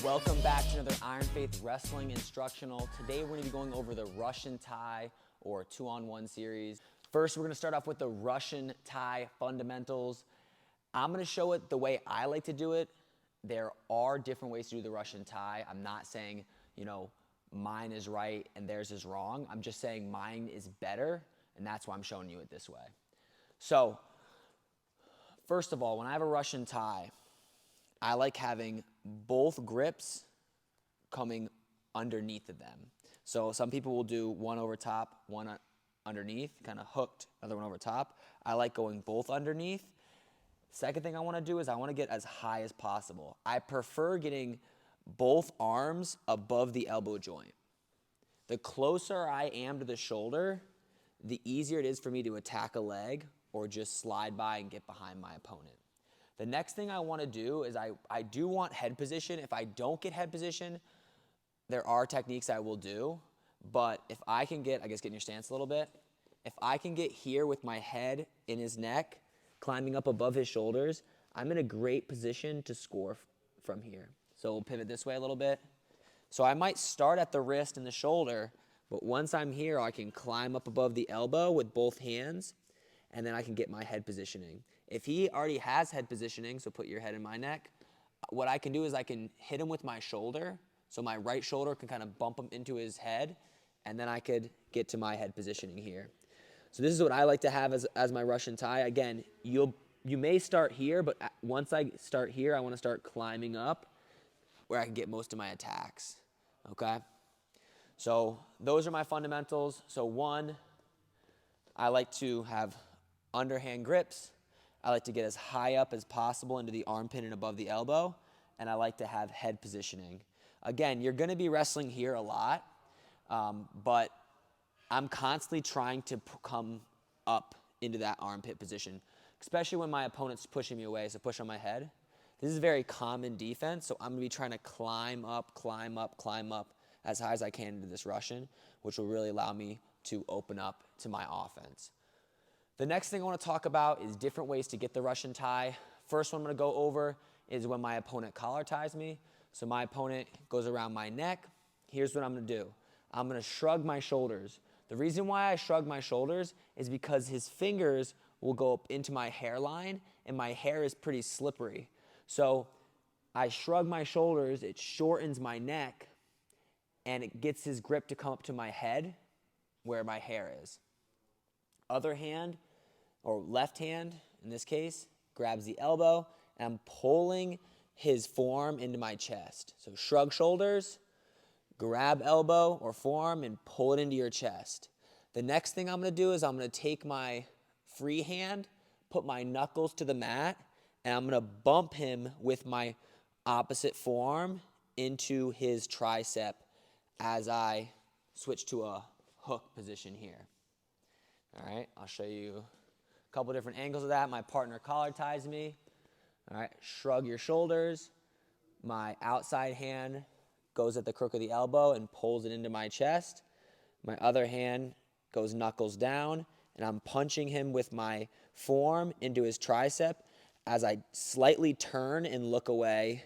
Welcome back to another Iron Faith Wrestling Instructional. Today we're going to be going over the Russian Thai or 2-on-1 series. First, we're going to start off with the Russian Thai fundamentals. I'm going to show it the way I like to do it. There are different ways to do the Russian Thai. I'm not saying, mine is right and theirs is wrong. I'm just saying mine is better, and that's why I'm showing you it this way. So, first of all, when I have a Russian Thai, I like having both grips coming underneath of them. So some people will do one over top, one underneath, kind of hooked, another one over top. I like going both underneath. Second thing I want to do is I want to get as high as possible. I prefer getting both arms above the elbow joint. The closer I am to the shoulder, the easier it is for me to attack a leg or just slide by and get behind my opponent. The next thing I want to do is I do want head position. If I don't get head position, there are techniques I will do. But if I can get, get in your stance a little bit. If I can get here with my head in his neck, climbing up above his shoulders, I'm in a great position to score from here. So we'll pivot this way a little bit. So I might start at the wrist and the shoulder, but once I'm here, I can climb up above the elbow with both hands, and then I can get my head positioning. If he already has head positioning, so put your head in my neck, what I can do is I can hit him with my shoulder, so my right shoulder can kind of bump him into his head, and then I could get to my head positioning here. So this is what I like to have as my Russian Thai. Again, you may start here, but once I start here, I want to start climbing up where I can get most of my attacks, okay? So those are my fundamentals. So one, I like to have underhand grips. I like to get as high up as possible into the armpit and above the elbow, and I like to have head positioning. Again, you're going to be wrestling here a lot, but I'm constantly trying to come up into that armpit position, especially when my opponent's pushing me away, so push on my head. This is very common defense, so I'm going to be trying to climb up as high as I can into this Russian, which will really allow me to open up to my offense. The next thing I want to talk about is different ways to get the Russian Thai. First one I'm going to go over is when my opponent collar ties me. So my opponent goes around my neck. Here's what I'm going to do. I'm going to shrug my shoulders. The reason why I shrug my shoulders is because his fingers will go up into my hairline, and my hair is pretty slippery. So I shrug my shoulders, it shortens my neck, and it gets his grip to come up to my head where my hair is. Other hand, or left hand in this case, grabs the elbow, and I'm pulling his forearm into my chest. So shrug shoulders, grab elbow or forearm, and pull it into your chest. The next thing I'm going to do is I'm going to take my free hand, put my knuckles to the mat, and I'm going to bump him with my opposite forearm into his tricep as I switch to a hook position here. All right, I'll show you a couple different angles of that. My partner collar ties me. All right, shrug your shoulders. My outside hand goes at the crook of the elbow and pulls it into my chest. My other hand goes knuckles down, and I'm punching him with my forearm into his tricep as I slightly turn and look away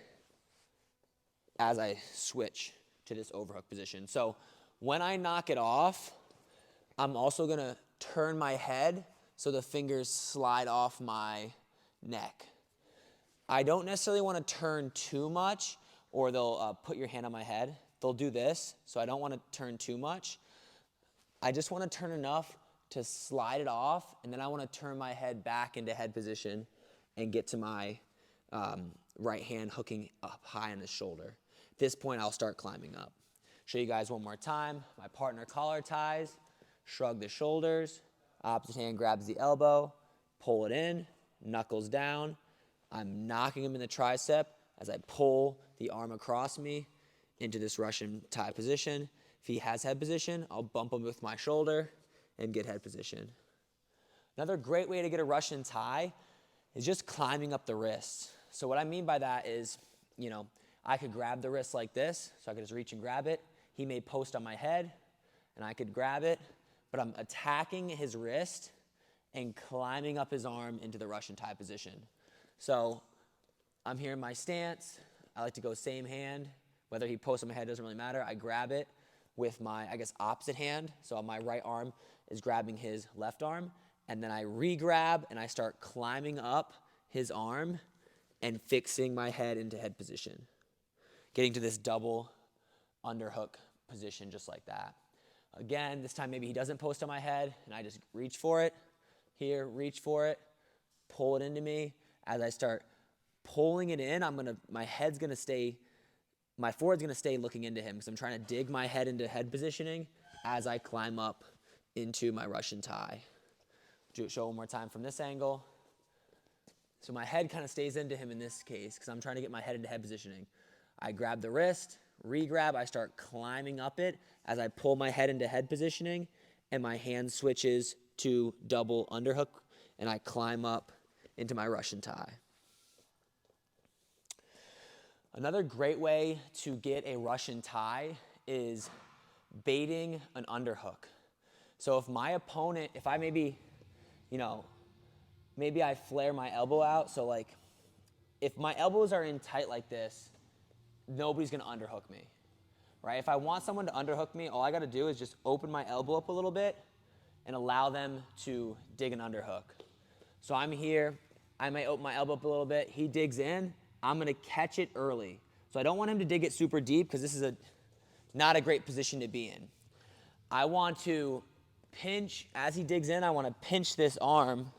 as I switch to this overhook position. So when I knock it off, I'm also going to turn my head so the fingers slide off my neck. I don't necessarily want to turn too much, or they'll put your hand on my head. They'll do this, so I don't want to turn too much. I just want to turn enough to slide it off, and then I want to turn my head back into head position and get to my right hand hooking up high on his shoulder. At this point, I'll start climbing up. Show you guys one more time. My partner collar ties, shrug the shoulders, opposite hand grabs the elbow, pull it in, knuckles down. I'm knocking him in the tricep as I pull the arm across me into this Russian Thai position. If he has head position, I'll bump him with my shoulder and get head position. Another great way to get a Russian Thai is just climbing up the wrists. So what I mean by that is, I could grab the wrist like this, so I could just reach and grab it. He may post on my head, and I could grab it, but I'm attacking his wrist and climbing up his arm into the Russian Thai position. So I'm here in my stance. I like to go same hand, Whether he posts on my head doesn't really matter. I grab it with my, I guess, opposite hand. So my right arm is grabbing his left arm. And then I re-grab and I start climbing up his arm and fixing my head into head position. Getting to this double underhook position just like that. Again, this time maybe he doesn't post on my head and I just reach for it. Here, reach for it, pull it into me. As I start pulling it in, my forehead's gonna stay looking into him because I'm trying to dig my head into head positioning as I climb up into my Russian tie. Show one more time from this angle. So my head kind of stays into him in this case because I'm trying to get my head into head positioning. I grab the wrist, re-grab, I start climbing up it as I pull my head into head positioning, and my hand switches to double underhook, and I climb up into my Russian tie. Another great way to get a Russian tie is baiting an underhook. So if my opponent, if I maybe I flare my elbow out, so like if my elbows are in tight like this, nobody's gonna underhook me, right? If I want someone to underhook me, all I gotta do is just open my elbow up a little bit and allow them to dig an underhook. So I'm here, I might open my elbow up a little bit, he digs in, I'm gonna catch it early. So I don't want him to dig it super deep because this is not a great position to be in. I want to pinch, as he digs in, I wanna pinch this arm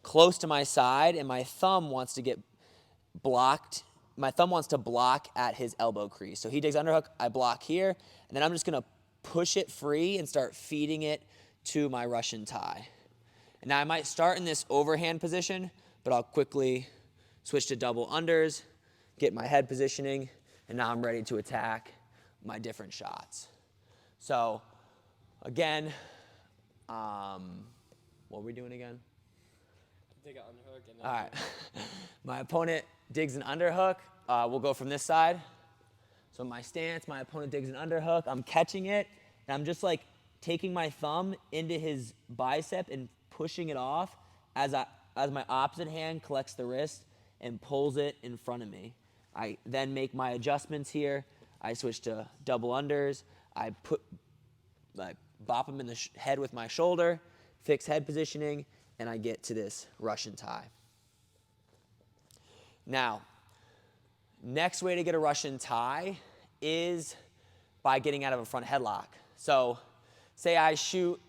close to my side, and my thumb wants to get blocked. My thumb wants to block at his elbow crease. So he digs underhook, I block here, and then I'm just gonna push it free and start feeding it to my Russian tie. And now I might start in this overhand position, but I'll quickly switch to double unders, get my head positioning, and now I'm ready to attack my different shots. So again, what were we doing again? Dig an underhook. And all right. My opponent digs an underhook. We'll go from this side. So my stance, my opponent digs an underhook. I'm catching it, and I'm just like taking my thumb into his bicep and pushing it off as my opposite hand collects the wrist and pulls it in front of me. I then make my adjustments here. I switch to double unders. I bop him in the head with my shoulder, fix head positioning, and I get to this Russian tie. Now, next way to get a Russian tie is by getting out of a front headlock. So say I shoot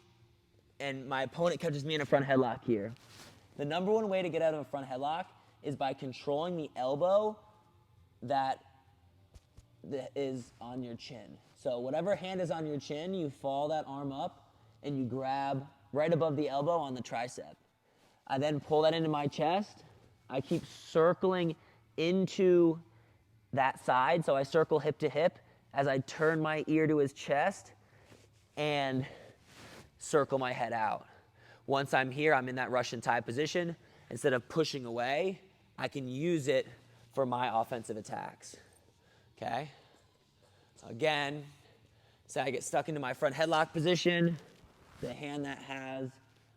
and my opponent catches me in a front headlock here. The number one way to get out of a front headlock is by controlling the elbow that is on your chin. So whatever hand is on your chin, you fall that arm up and you grab right above the elbow on the tricep. I then pull that into my chest. I keep circling into that side, so I circle hip to hip as I turn my ear to his chest and circle my head out. Once I'm here, I'm in that Russian tie position. Instead of pushing away, I can use it for my offensive attacks. Okay? So again, say I get stuck into my front headlock position. The hand that has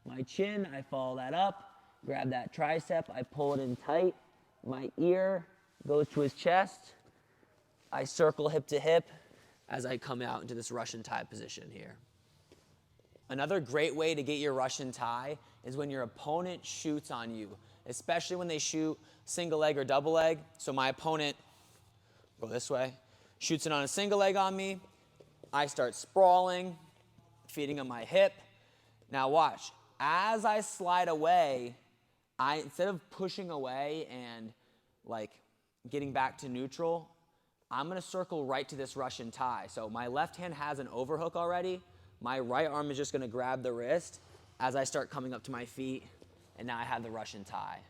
my chin, I follow that up, grab that tricep, I pull it in tight. My ear goes to his chest. I circle hip to hip as I come out into this Russian tie position here. Another great way to get your Russian tie is when your opponent shoots on you, especially when they shoot single leg or double leg. So my opponent, go this way, shoots it on a single leg on me. I start sprawling, feeding on my hip. Now watch, as I slide away, instead of pushing away and like getting back to neutral, I'm gonna circle right to this Russian tie. So my left hand has an overhook already. My right arm is just gonna grab the wrist as I start coming up to my feet, and now I have the Russian tie.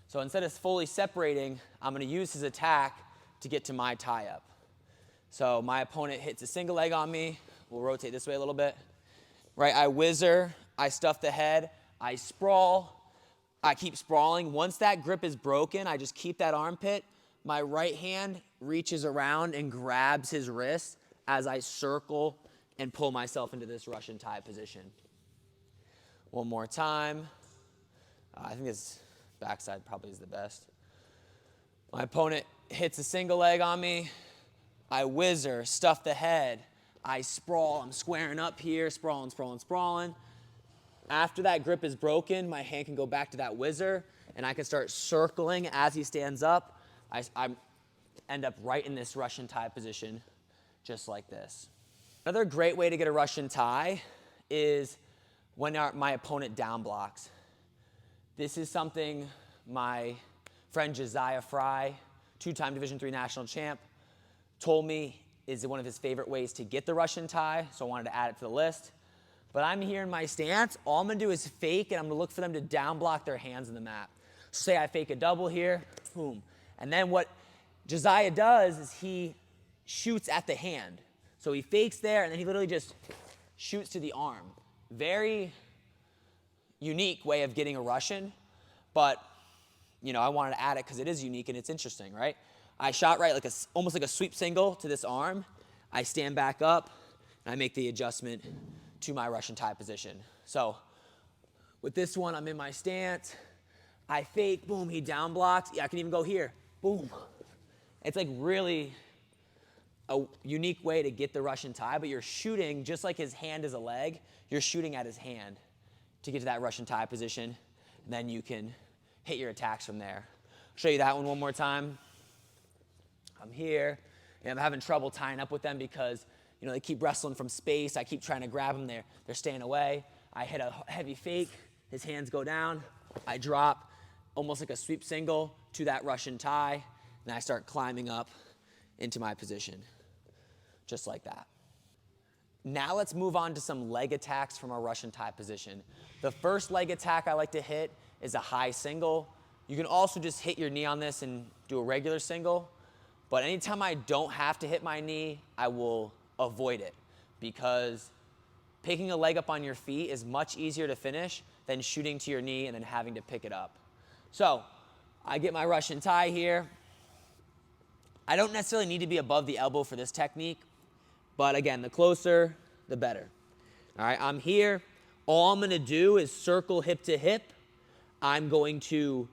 So instead of fully separating, I'm gonna use his attack to get to my tie up. So my opponent hits a single leg on me. We'll rotate this way a little bit. Right, I whizzer, I stuff the head, I sprawl, I keep sprawling. Once that grip is broken, I just keep that armpit. My right hand reaches around and grabs his wrist as I circle and pull myself into this Russian tie position. One more time. I think this backside probably is the best. My opponent hits a single leg on me. I whizzer, stuff the head. I sprawl, I'm squaring up here, sprawling, sprawling, sprawling. After that grip is broken, my hand can go back to that whizzer, and I can start circling as he stands up. I end up right in this Russian tie position, just like this. Another great way to get a Russian tie is when my opponent down blocks. This is something my friend Josiah Fry, two-time Division III national champ, told me is one of his favorite ways to get the Russian tie, so I wanted to add it to the list. But I'm here in my stance. All I'm going to do is fake, and I'm going to look for them to down block their hands in the mat. So say I fake a double here, boom. And then what Josiah does is he shoots at the hand. So he fakes there, and then he literally just shoots to the arm. Very unique way of getting a Russian, but I wanted to add it because it is unique and it's interesting, right? I shot right almost like a sweep single to this arm. I stand back up, and I make the adjustment to my Russian tie position. So with this one, I'm in my stance. I fake, boom, he down blocks. Yeah, I can even go here, boom. It's like really a unique way to get the Russian tie, but you're shooting, just like his hand is a leg, you're shooting at his hand to get to that Russian tie position, and then you can hit your attacks from there. I'll show you that one more time. I'm here, and I'm having trouble tying up with them because they keep wrestling from space. I keep trying to grab them. They're staying away. I hit a heavy fake. His hands go down. I drop almost like a sweep single to that Russian tie, and I start climbing up into my position, just like that. Now let's move on to some leg attacks from our Russian tie position. The first leg attack I like to hit is a high single. You can also just hit your knee on this and do a regular single, but anytime I don't have to hit my knee, I will avoid it because picking a leg up on your feet is much easier to finish than shooting to your knee and then having to pick it up. So I get my Russian tie here. I don't necessarily need to be above the elbow for this technique, but again, the closer, the better. All right, I'm here. All I'm going to do is circle hip to hip. I'm going to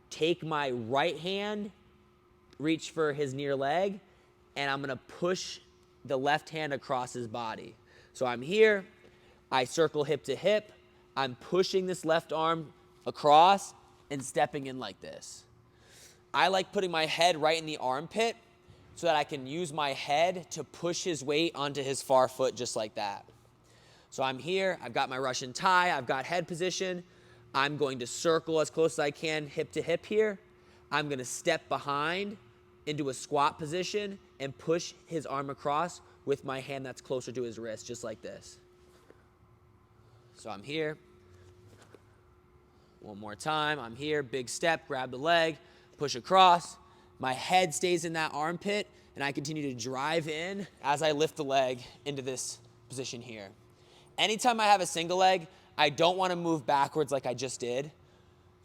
take my right hand, reach for his near leg, and I'm going to push the left hand across his body. So I'm here, I circle hip to hip, I'm pushing this left arm across and stepping in like this. I like putting my head right in the armpit so that I can use my head to push his weight onto his far foot just like that. So I'm here, I've got my Russian tie, I've got head position, I'm going to circle as close as I can hip to hip here. I'm going to step behind into a squat position and push his arm across with my hand that's closer to his wrist, just like this. So I'm here. One more time, I'm here, big step, grab the leg, push across. My head stays in that armpit, and I continue to drive in as I lift the leg into this position here. Anytime I have a single leg, I don't want to move backwards like I just did.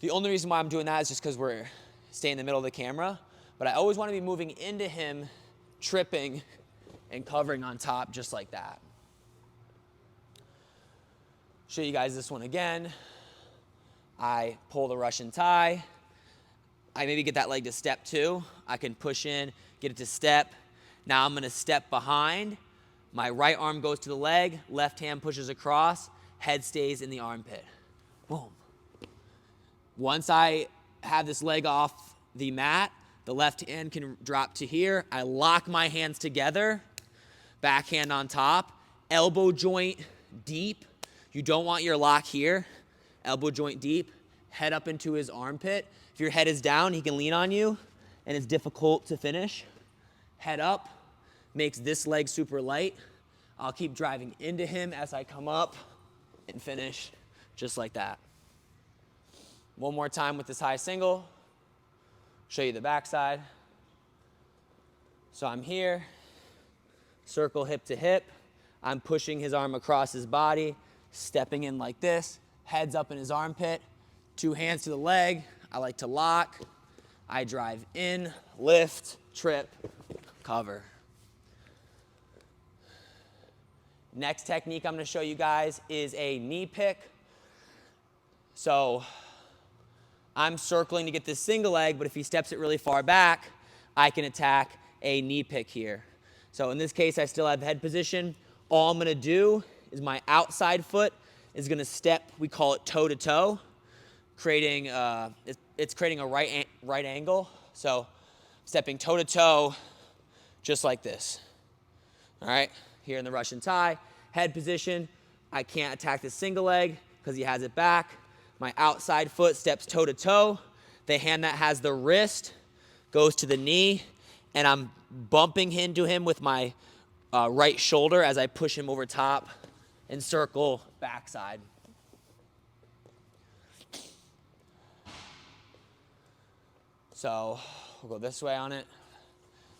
The only reason why I'm doing that is just because we're staying in the middle of the camera, but I always want to be moving into him, tripping, and covering on top just like that. Show you guys this one again. I pull the Russian tie. I maybe get that leg to step two. I can push in, get it to step. Now I'm going to step behind. My right arm goes to the leg, left hand pushes across, head stays in the armpit. Boom. Once I have this leg off the mat, the left hand can drop to here. I lock my hands together, backhand on top, elbow joint deep. You don't want your lock here. Elbow joint deep, head up into his armpit. If your head is down, he can lean on you, and it's difficult to finish. Head up, makes this leg super light. I'll keep driving into him as I come up and finish just like that. One more time with this high single. Show you the backside. So I'm here, circle hip to hip. I'm pushing his arm across his body, stepping in like this, heads up in his armpit, two hands to the leg. I like to lock. I drive in, lift, trip, cover. Next technique I'm going to show you guys is a knee pick. So I'm circling to get this single leg, but if he steps it really far back, I can attack a knee pick here. So in this case, I still have head position. All I'm gonna do is my outside foot is gonna step, we call it toe to toe, creating, it's creating a right angle. So stepping toe to toe, just like this. All right, here in the Russian tie, head position. I can't attack the single leg because he has it back. My outside foot steps toe to toe. The hand that has the wrist goes to the knee, and I'm bumping into him with my right shoulder as I push him over top and circle backside. So we'll go this way on it.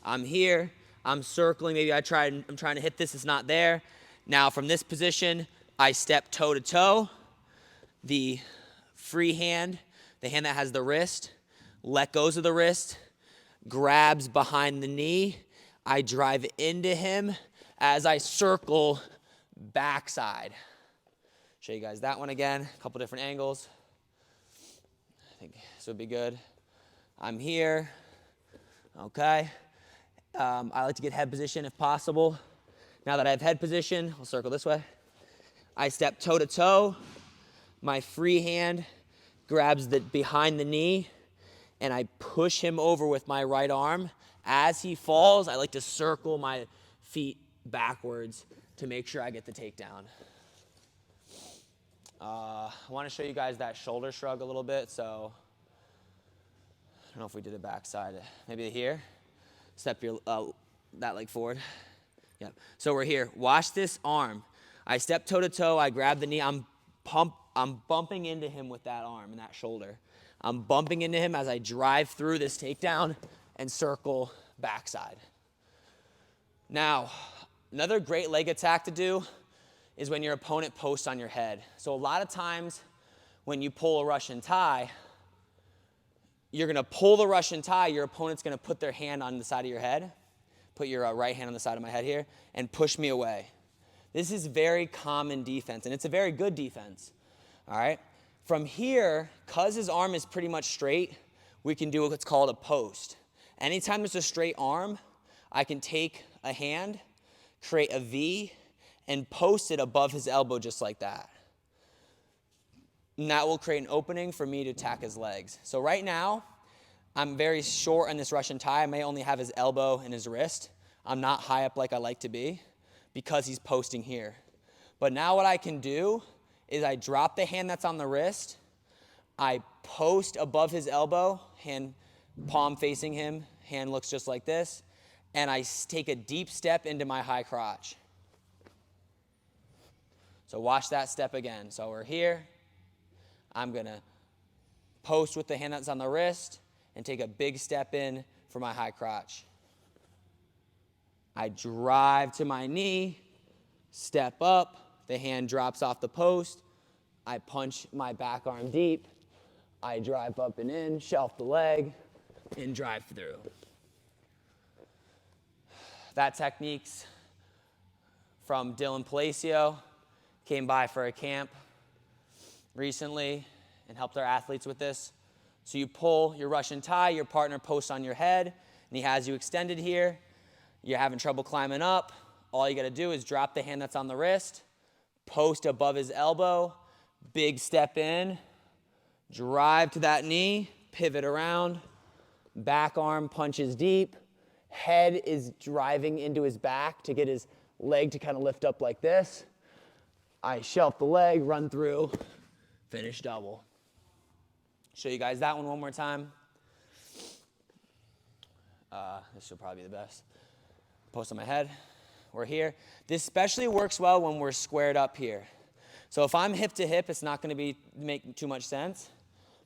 I'm here, I'm circling, maybe I'm trying to hit this, it's not there. Now from this position, I step toe to toe. The free hand, the hand that has the wrist, let goes of the wrist, grabs behind the knee. I drive into him as I circle backside. Show you guys that one again, a couple different angles. I think this would be good. I'm here, okay. I like to get head position if possible. Now that I have head position, I'll circle this way. I step toe to toe. My free hand grabs behind the knee, and I push him over with my right arm. As he falls, I like to circle my feet backwards to make sure I get the takedown. I want to show you guys that shoulder shrug a little bit, so I don't know if we did it backside. Maybe here. Step your that leg forward. Yep. So we're here. Watch this arm. I step toe to toe. I grab the knee. I'm bumping into him with that arm and that shoulder. I'm bumping into him as I drive through this takedown and circle backside. Now, another great leg attack to do is when your opponent posts on your head. So a lot of times when you pull a Russian tie, you're gonna pull the Russian tie, your opponent's gonna put their hand on the side of your head, put your right hand on the side of my head here, and push me away. This is very common defense, and it's a very good defense, all right? From here, because his arm is pretty much straight, we can do what's called a post. Anytime there's a straight arm, I can take a hand, create a V, and post it above his elbow just like that. And that will create an opening for me to attack his legs. So right now, I'm very short on this Russian tie. I may only have his elbow and his wrist. I'm not high up like I like to be because he's posting here. But now what I can do is I drop the hand that's on the wrist, I post above his elbow, hand palm facing him, hand looks just like this, and I take a deep step into my high crotch. So watch that step again. So we're here. I'm gonna post with the hand that's on the wrist and take a big step in for my high crotch. I drive to my knee, step up, the hand drops off the post, I punch my back arm deep, I drive up and in, shelf the leg, and drive through. That technique's from Dylan Palacio, came by for a camp recently and helped our athletes with this. So you pull your Russian tie, your partner posts on your head, and he has you extended here. You're having trouble climbing up. All you gotta do is drop the hand that's on the wrist, post above his elbow, big step in, drive to that knee, pivot around, back arm punches deep, head is driving into his back to get his leg to kind of lift up like this. I shelf the leg, run through, finish double. Show you guys that one more time. This will probably be the best. Post on my head. We're here. This especially works well when we're squared up here. So if I'm hip to hip, it's not going to make too much sense.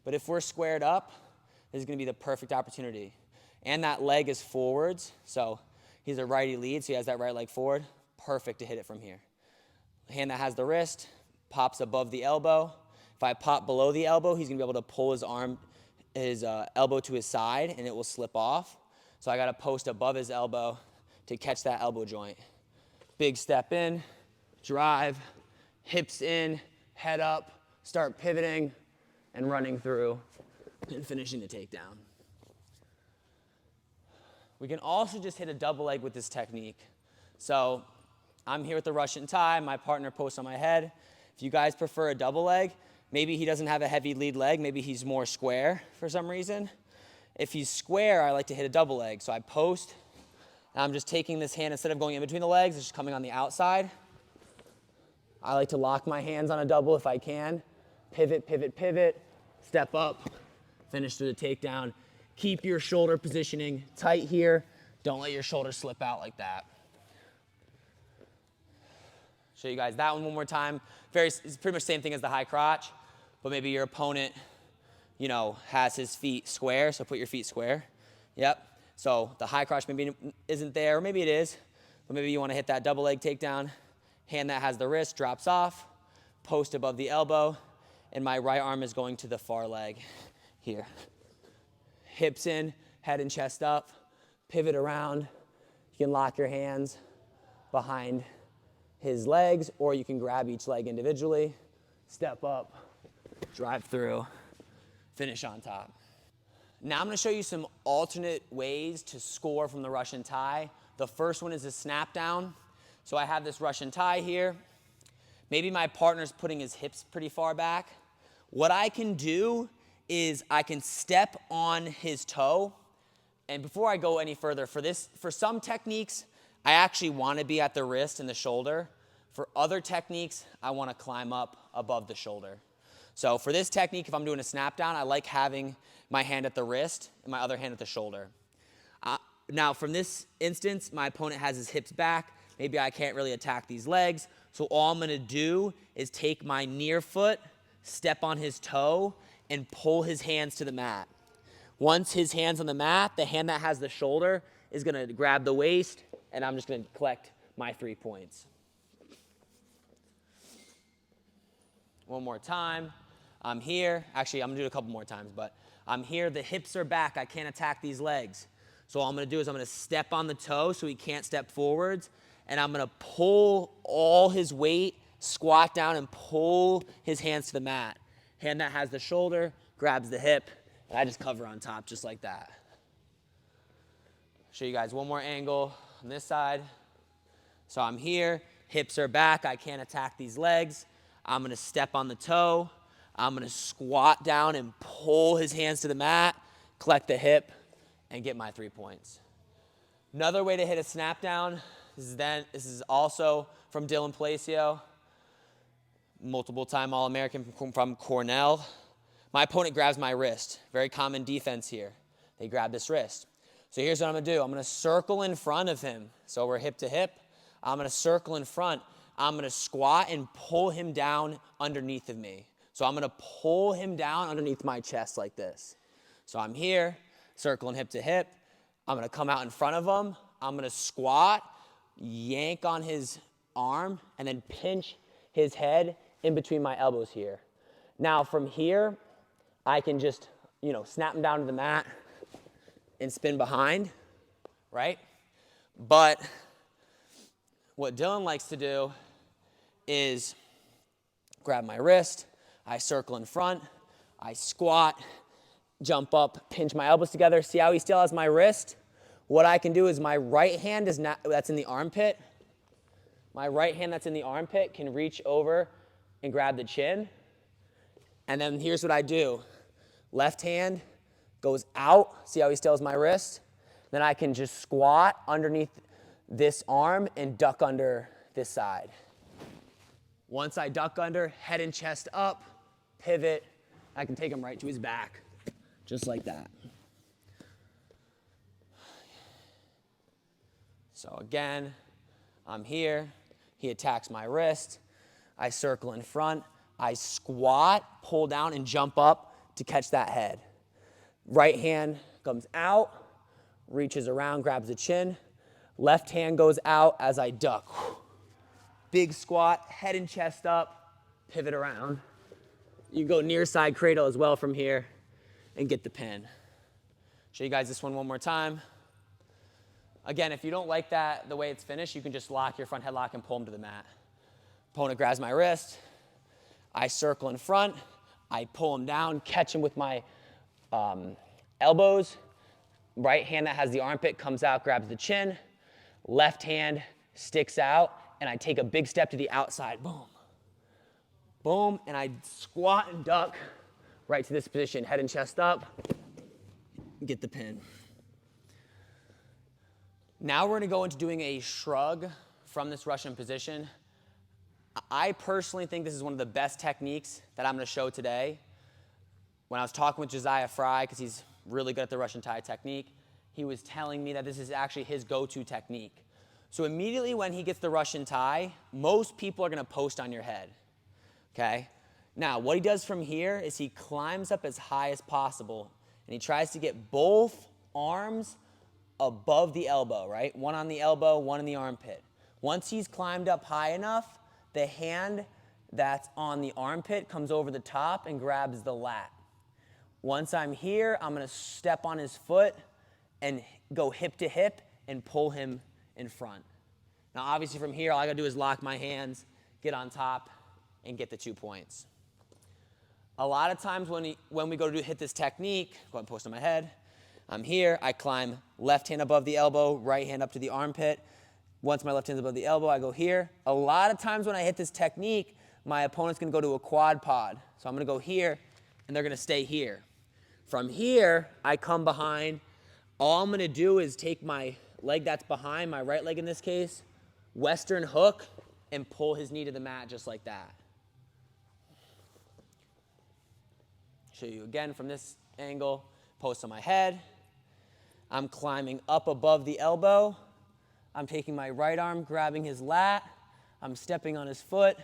But if we're squared up, this is going to be the perfect opportunity. And that leg is forwards. So he's a righty lead, so he has that right leg forward. Perfect to hit it from here. Hand that has the wrist pops above the elbow. If I pop below the elbow, he's going to be able to pull his arm, his elbow to his side, and it will slip off. So I got to post above his elbow to catch that elbow joint. Big step in, drive, hips in, head up, start pivoting and running through and finishing the takedown. We can also just hit a double leg with this technique. So I'm here with the Russian tie. My partner posts on my head. If you guys prefer a double leg, maybe he doesn't have a heavy lead leg. Maybe he's more square for some reason. If he's square, I like to hit a double leg. So I post, and I'm just taking this hand, instead of going in between the legs, it's just coming on the outside. I like to lock my hands on a double if I can. Pivot, pivot, pivot, step up, finish through the takedown. Keep your shoulder positioning tight here. Don't let your shoulder slip out like that. Show you guys that one more time. It's pretty much the same thing as the high crotch, but maybe your opponent, has his feet square, so put your feet square. Yep. So the high crotch maybe isn't there, or maybe it is, but maybe you want to hit that double leg takedown. Hand that has the wrist drops off, post above the elbow, and my right arm is going to the far leg here. Hips in, head and chest up, pivot around. You can lock your hands behind his legs, or you can grab each leg individually, step up, drive through, finish on top. Now I'm gonna show you some alternate ways to score from the Russian tie. The first one is a snap down. So I have this Russian tie here. Maybe my partner's putting his hips pretty far back. What I can do is I can step on his toe. And before I go any further, for some techniques, I actually want to be at the wrist and the shoulder. For other techniques, I want to climb up above the shoulder. So for this technique, if I'm doing a snap down, I like having my hand at the wrist and my other hand at the shoulder. Now from this instance, my opponent has his hips back. Maybe I can't really attack these legs. So all I'm going to do is take my near foot, step on his toe, and pull his hands to the mat. Once his hand's on the mat, the hand that has the shoulder is going to grab the waist, and I'm just going to collect my 3 points. One more time. I'm here. Actually, I'm going to do it a couple more times, but I'm here. The hips are back. I can't attack these legs. So all I'm going to do is I'm going to step on the toe so he can't step forwards, and I'm going to pull all his weight, squat down, and pull his hands to the mat. Hand that has the shoulder grabs the hip, and I just cover on top just like that. Show you guys one more angle on this side. So I'm here, hips are back, I can't attack these legs. I'm gonna step on the toe. I'm gonna squat down and pull his hands to the mat, collect the hip, and get my 3 points. Another way to hit a snap down, this is also from Dylan Palacio, multiple-time All-American from Cornell. My opponent grabs my wrist. Very common defense here. They grab this wrist. So here's what I'm going to do. I'm going to circle in front of him. So we're hip to hip. I'm going to circle in front. I'm going to squat and pull him down underneath of me. So I'm going to pull him down underneath my chest like this. So I'm here, circling hip to hip. I'm going to come out in front of him. I'm going to squat, yank on his arm, and then pinch his head in between my elbows here. Now from here, I can just, snap him down to the mat and spin behind, right? But what Dylan likes to do is grab my wrist, I circle in front, I squat, jump up, pinch my elbows together. See how he still has my wrist? What I can do is my right hand that's in the armpit. My right hand that's in the armpit can reach over and grab the chin. And then here's what I do. Left hand goes out. See how he still has my wrist? Then I can just squat underneath this arm and duck under this side. Once I duck under, head and chest up, pivot. I can take him right to his back, just like that. So again, I'm here. He attacks my wrist. I circle in front. I squat, pull down, and jump up to catch that head. Right hand comes out, reaches around, grabs the chin. Left hand goes out as I duck. Big squat, head and chest up, pivot around. You can go near side cradle as well from here and get the pin. Show you guys this one more time. Again, if you don't like that, the way it's finished, you can just lock your front headlock and pull him to the mat. Opponent grabs my wrist. I circle in front. I pull him down, catch him with my elbows. Right hand that has the armpit comes out, grabs the chin. Left hand sticks out, and I take a big step to the outside, boom. Boom, and I squat and duck right to this position, head and chest up, get the pin. Now we're gonna go into doing a shrug from this Russian position. I personally think this is one of the best techniques that I'm gonna show today. When I was talking with Josiah Fry, because he's really good at the Russian tie technique, he was telling me that this is actually his go-to technique. So immediately when he gets the Russian tie, most people are gonna post on your head, okay? Now, what he does from here is he climbs up as high as possible, and he tries to get both arms above the elbow, right? One on the elbow, one in the armpit. Once he's climbed up high enough, the hand that's on the armpit comes over the top and grabs the lat. Once I'm here, I'm gonna step on his foot and go hip to hip and pull him in front. Now, obviously from here, all I gotta do is lock my hands, get on top, and get the 2 points. A lot of times when we go to hit this technique, go ahead and post on my head, I'm here, I climb left hand above the elbow, right hand up to the armpit. Once my left hand's above the elbow, I go here. A lot of times when I hit this technique, my opponent's gonna go to a quad pod. So I'm gonna go here, and they're gonna stay here. From here, I come behind. All I'm gonna do is take my leg that's behind, my right leg in this case, Western hook, and pull his knee to the mat just like that. Show you again from this angle, post on my head. I'm climbing up above the elbow. I'm taking my right arm, grabbing his lat. I'm stepping on his foot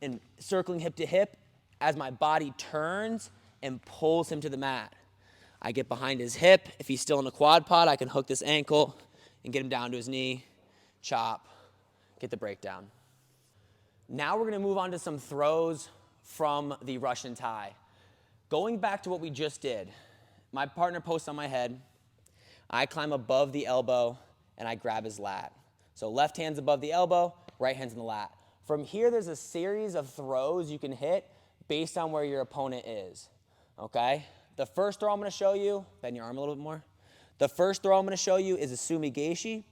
and circling hip to hip as my body turns and pulls him to the mat. I get behind his hip. If he's still in a quad pod, I can hook this ankle and get him down to his knee, chop, get the breakdown. Now we're gonna move on to some throws from the Russian tie. Going back to what we just did, my partner posts on my head. I climb above the elbow and I grab his lat. So left hand's above the elbow, right hand's in the lat. From here, there's a series of throws you can hit based on where your opponent is, okay? The first throw I'm gonna show you, bend your arm a little bit more. The first throw I'm gonna show you is a sumigaeshi.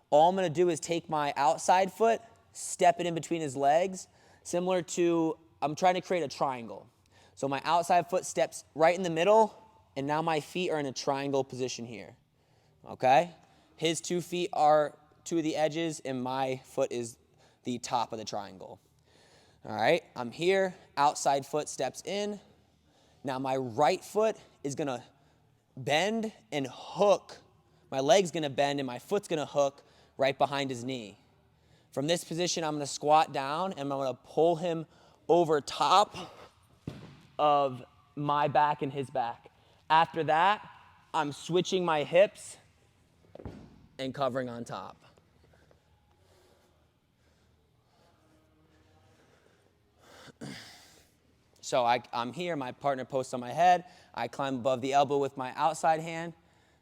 All I'm gonna do is take my outside foot, step it in between his legs, similar to, I'm trying to create a triangle. So my outside foot steps right in the middle, and now my feet are in a triangle position here, okay? His 2 feet are 2 of the edges, and my foot is the top of the triangle. All right, I'm here, outside foot steps in. Now my right foot is gonna bend and hook. My leg's gonna bend and my foot's gonna hook right behind his knee. From this position, I'm gonna squat down and I'm gonna pull him over top of my back and his back. After that, I'm switching my hips and covering on top. So I'm here, my partner posts on my head. I climb above the elbow with my outside hand.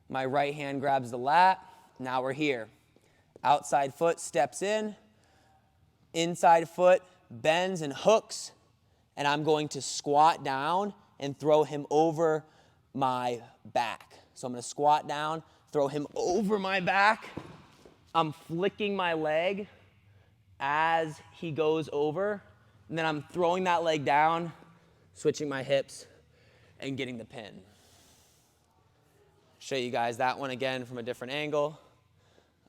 My right hand grabs the lat. Now we're here. Outside foot steps in. Inside foot bends and hooks. And I'm going to squat down and throw him over my back. So I'm gonna squat down, throw him over my back. I'm flicking my leg as he goes over. And then I'm throwing that leg down, switching my hips, and getting the pin. Show you guys that one again from a different angle.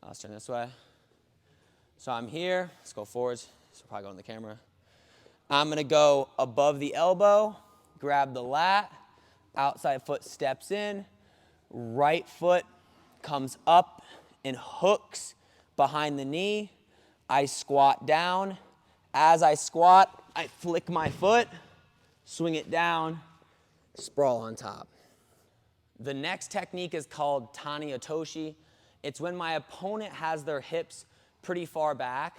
Let's turn this way. So I'm here. Let's go forwards. So probably go in the camera. I'm gonna go above the elbow, grab the lat, outside foot steps in, right foot comes up and hooks behind the knee. I squat down. As I squat, I flick my foot, swing it down, sprawl on top. The next technique is called Tani Otoshi. It's when my opponent has their hips pretty far back.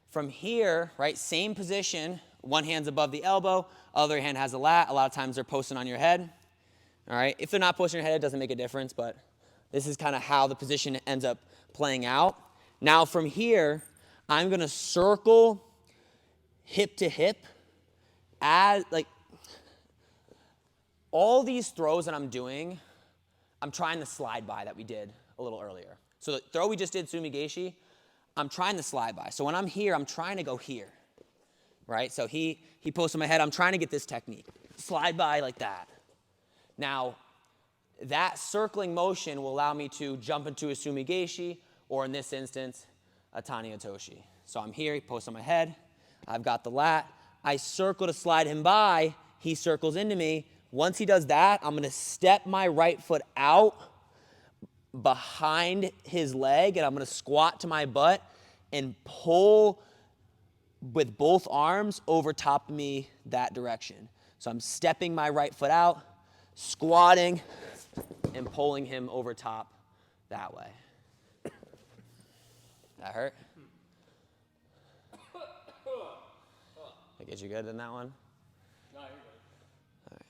From here, right, same position, one hand's above the elbow, other hand has a lat. A lot of times they're posting on your head. All right, if they're not posting on your head, it doesn't make a difference, but this is kind of how the position ends up playing out. Now from here, I'm gonna circle hip to hip, as like all these throws that I'm doing, I'm trying to slide by that we did a little earlier. So the throw we just did, sumigaeshi, I'm trying to slide by. So when I'm here, I'm trying to go here, right? So he posts on my head. I'm trying to get this technique. Slide by like that. Now, that circling motion will allow me to jump into a Sumigeishi, or in this instance, a Tani Otoshi. So I'm here, he posts on my head. I've got the lat. I circle to slide him by. He circles into me. Once he does that, I'm going to step my right foot out behind his leg, and I'm going to squat to my butt and pull with both arms over top of me that direction. So I'm stepping my right foot out, squatting, and pulling him over top that way. That hurt? That get you good in that one? No, you're good. All right.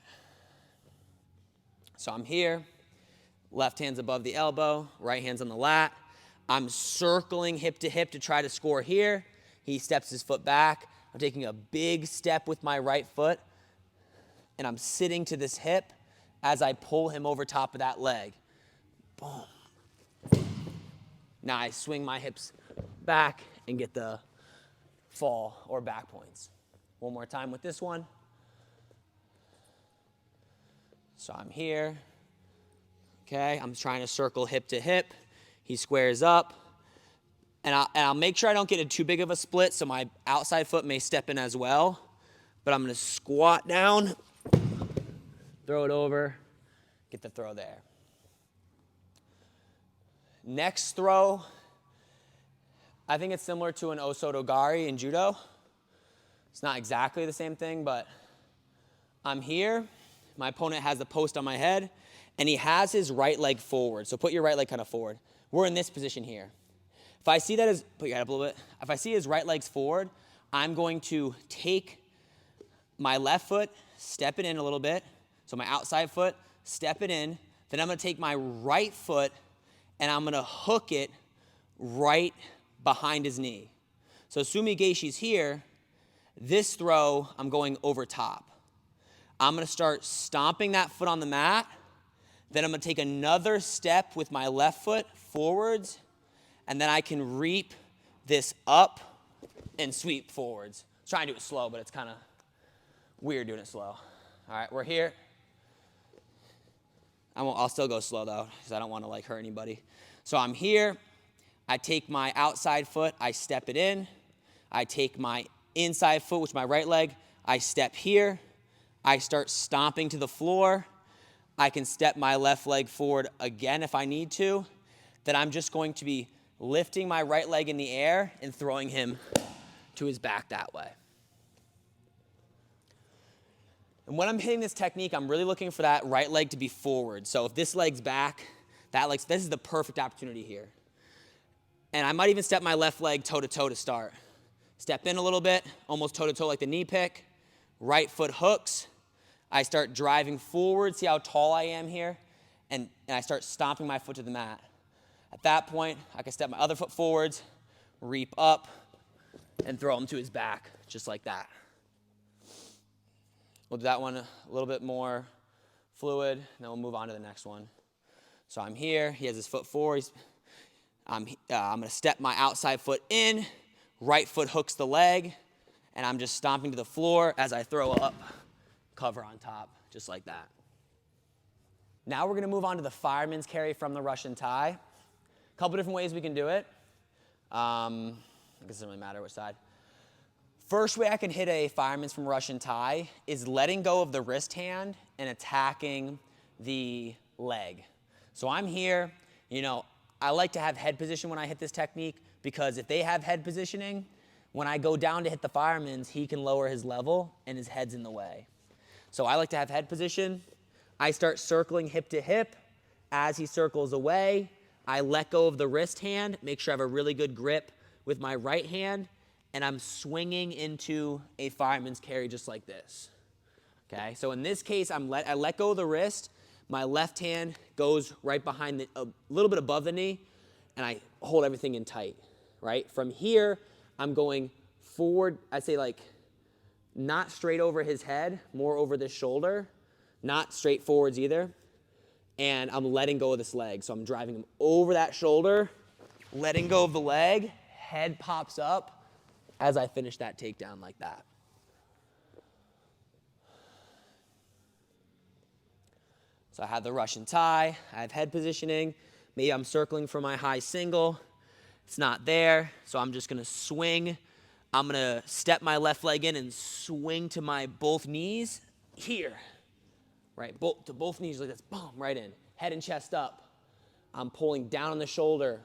So I'm here. Left hand's above the elbow, right hand's on the lat. I'm circling hip to hip to try to score here. He steps his foot back. I'm taking a big step with my right foot, and I'm sitting to this hip as I pull him over top of that leg. Boom. Now I swing my hips back and get the fall or back points. One more time with this one. So I'm here. Okay, I'm trying to circle hip to hip. He squares up. And I'll make sure I don't get a too big of a split, so my outside foot may step in as well. But I'm going to squat down, throw it over, get the throw there. Next throw, I think it's similar to an Osotogari in judo. It's not exactly the same thing, but I'm here. My opponent has the post on my head, and he has his right leg forward. So put your right leg kind of forward. We're in this position here. If I see that as, put your head up a little bit. If I see his right leg's forward, I'm going to take my left foot, step it in a little bit. So my outside foot, step it in. Then I'm going to take my right foot, and I'm going to hook it right behind his knee. So Sumigeishi's here. This throw, I'm going over top. I'm going to start stomping that foot on the mat. Then I'm going to take another step with my left foot forwards, and then I can reap this up and sweep forwards. Try and do it slow, but it's kind of weird doing it slow. All right, we're here. I'll still go slow, though, because I don't want to hurt anybody. So I'm here. I take my outside foot. I step it in. I take my inside foot, which is my right leg. I step here. I start stomping to the floor. I can step my left leg forward again if I need to. Then I'm just going to be lifting my right leg in the air and throwing him to his back that way. And when I'm hitting this technique, I'm really looking for that right leg to be forward. So if this leg's back, this is the perfect opportunity here. And I might even step my left leg toe-to-toe to start. Step in a little bit, almost toe-to-toe like the knee pick. Right foot hooks. I start driving forward. See how tall I am here? And I start stomping my foot to the mat. At that point, I can step my other foot forwards, reap up, and throw him to his back, just like that. We'll do that one a little bit more fluid, and then we'll move on to the next one. So I'm here. He has his foot forward. I'm going to step my outside foot in. Right foot hooks the leg, and I'm just stomping to the floor as I throw up, cover on top, just like that. Now we're going to move on to the fireman's carry from the Russian tie. A couple different ways we can do it. I guess it doesn't really matter which side. First way I can hit a fireman's from Russian tie is letting go of the wrist hand and attacking the leg. So I'm here. I like to have head position when I hit this technique, because if they have head positioning, when I go down to hit the fireman's, he can lower his level and his head's in the way. So I like to have head position. I start circling hip to hip. As he circles away, I let go of the wrist hand, make sure I have a really good grip with my right hand, and I'm swinging into a fireman's carry just like this. Okay, so in this case, I let go of the wrist. My left hand goes right behind a little bit above the knee, and I hold everything in tight, right? From here, I'm going forward, I'd say not straight over his head, more over the shoulder, not straight forwards either. And I'm letting go of this leg. So I'm driving him over that shoulder, letting go of the leg, head pops up as I finish that takedown like that. So I have the Russian tie, I have head positioning, maybe I'm circling for my high single, it's not there, so I'm just gonna swing. I'm gonna step my left leg in and swing to my both knees here, right? To both knees like this, boom, right in. Head and chest up. I'm pulling down on the shoulder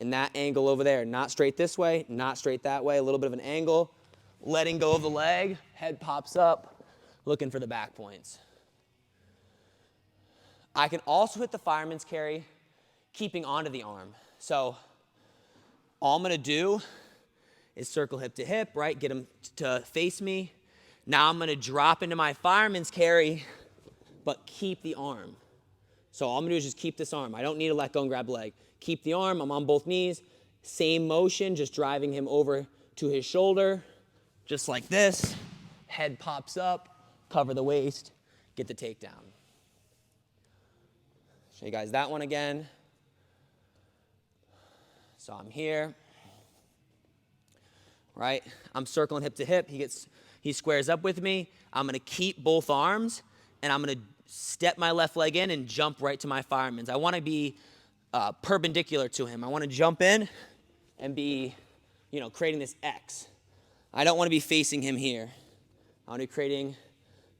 in that angle over there, not straight this way, not straight that way, a little bit of an angle. Letting go of the leg, head pops up, looking for the back points. I can also hit the fireman's carry, keeping onto the arm. So all I'm gonna do is circle hip to hip, right? Get him to face me. Now I'm gonna drop into my fireman's carry, but keep the arm. So all I'm gonna do is just keep this arm. I don't need to let go and grab the leg. Keep the arm, I'm on both knees. Same motion, just driving him over to his shoulder, just like this. Head pops up, cover the waist, get the takedown. Show you guys that one again. So I'm here, right? I'm circling hip to hip. He squares up with me. I'm gonna keep both arms, and I'm gonna step my left leg in and jump right to my fireman's. I wanna be perpendicular to him. I wanna jump in and be, creating this X. I don't wanna be facing him here. I wanna be creating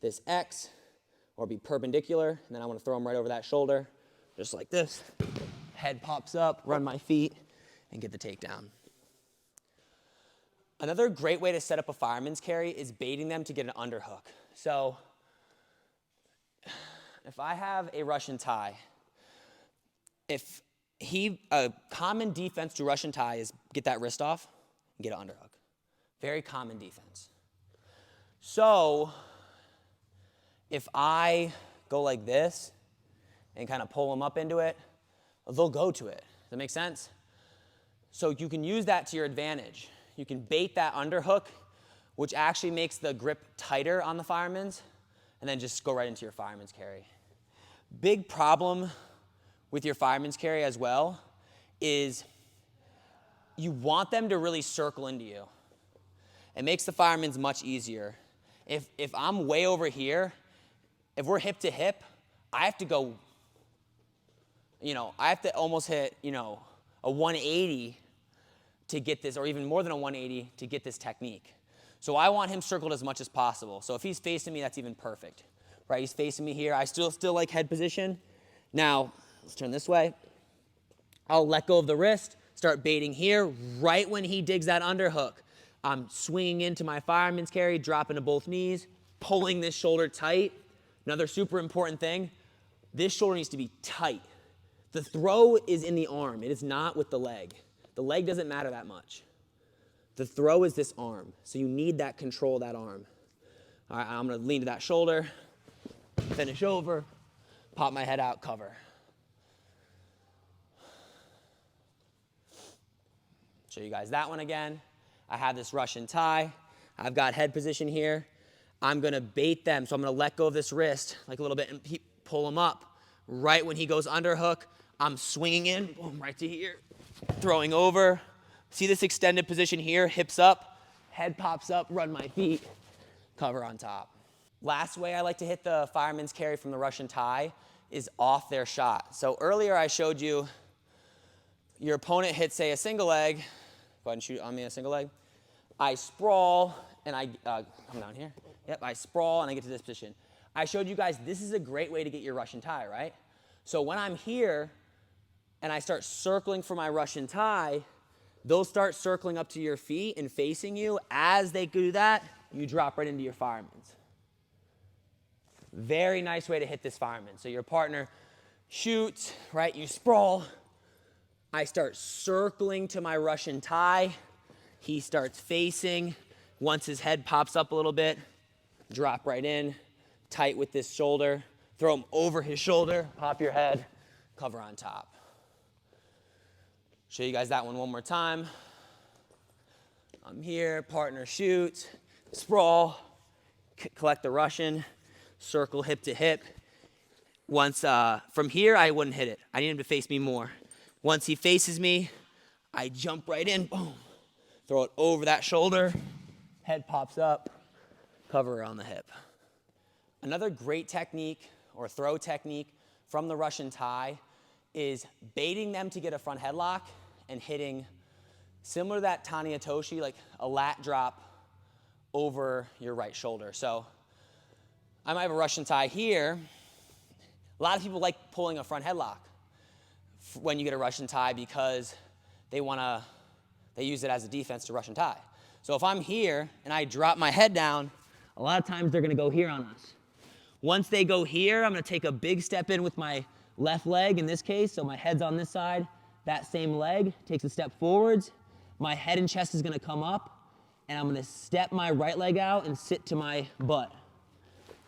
this X, or be perpendicular, and then I wanna throw him right over that shoulder, just like this. Head pops up, run my feet, and get the takedown. Another great way to set up a fireman's carry is baiting them to get an underhook. So if I have a Russian tie, a common defense to Russian tie is get that wrist off and get an underhook. Very common defense. So if I go like this and kind of pull them up into it, they'll go to it. Does that make sense? So you can use that to your advantage. You can bait that underhook, which actually makes the grip tighter on the fireman's, and then just go right into your fireman's carry. Big problem with your fireman's carry as well is you want them to really circle into you. It makes the fireman's much easier. If I'm way over here, if we're hip to hip, I have to go, I have to almost hit, a 180 to get this, or even more than a 180 to get this technique. So I want him circled as much as possible. So if he's facing me, that's even perfect, right? He's facing me here. I still like head position. Now, let's turn this way. I'll let go of the wrist, start baiting here. Right when he digs that underhook, I'm swinging into my fireman's carry, dropping to both knees, pulling this shoulder tight. Another super important thing, this shoulder needs to be tight. The throw is in the arm. It is not with the leg. The leg doesn't matter that much. The throw is this arm. So you need that control of that arm. All right, I'm gonna lean to that shoulder, finish over, pop my head out, cover. Show you guys that one again. I have this Russian tie. I've got head position here. I'm gonna bait them. So I'm gonna let go of this wrist like a little bit and pull him up. Right when he goes underhook, I'm swinging in, boom, right to here, throwing over. See this extended position here, hips up, head pops up, run my feet, cover on top. Last way I like to hit the fireman's carry from the Russian tie is off their shot. So earlier I showed you your opponent hits, say, a single leg. Go ahead and shoot on me a single leg. I sprawl and I come down here. Yep, I sprawl and I get to this position. I showed you guys this is a great way to get your Russian tie, right? So when I'm here and I start circling for my Russian tie, they'll start circling up to your feet and facing you. As they do that, you drop right into your fireman's. Very nice way to hit this fireman. So your partner shoots, right? You sprawl. I start circling to my Russian tie. He starts facing. Once his head pops up a little bit, drop right in, tight with this shoulder. Throw him over his shoulder, pop your head, cover on top. Show you guys that one more time. I'm here, partner shoots, sprawl, collect the Russian, circle hip to hip. Once, from here, I wouldn't hit it. I need him to face me more. Once he faces me, I jump right in, boom, throw it over that shoulder, head pops up, cover around the hip. Another great technique or throw technique from the Russian tie is baiting them to get a front headlock and hitting, similar to that Tani Atoshi, like a lat drop over your right shoulder. So I might have a Russian tie here. A lot of people like pulling a front headlock when you get a Russian tie because they use it as a defense to Russian tie. So if I'm here and I drop my head down, a lot of times they're gonna go here on us. Once they go here, I'm gonna take a big step in with my left leg in this case, so my head's on this side, that same leg takes a step forwards, my head and chest is gonna come up, and I'm gonna step my right leg out and sit to my butt.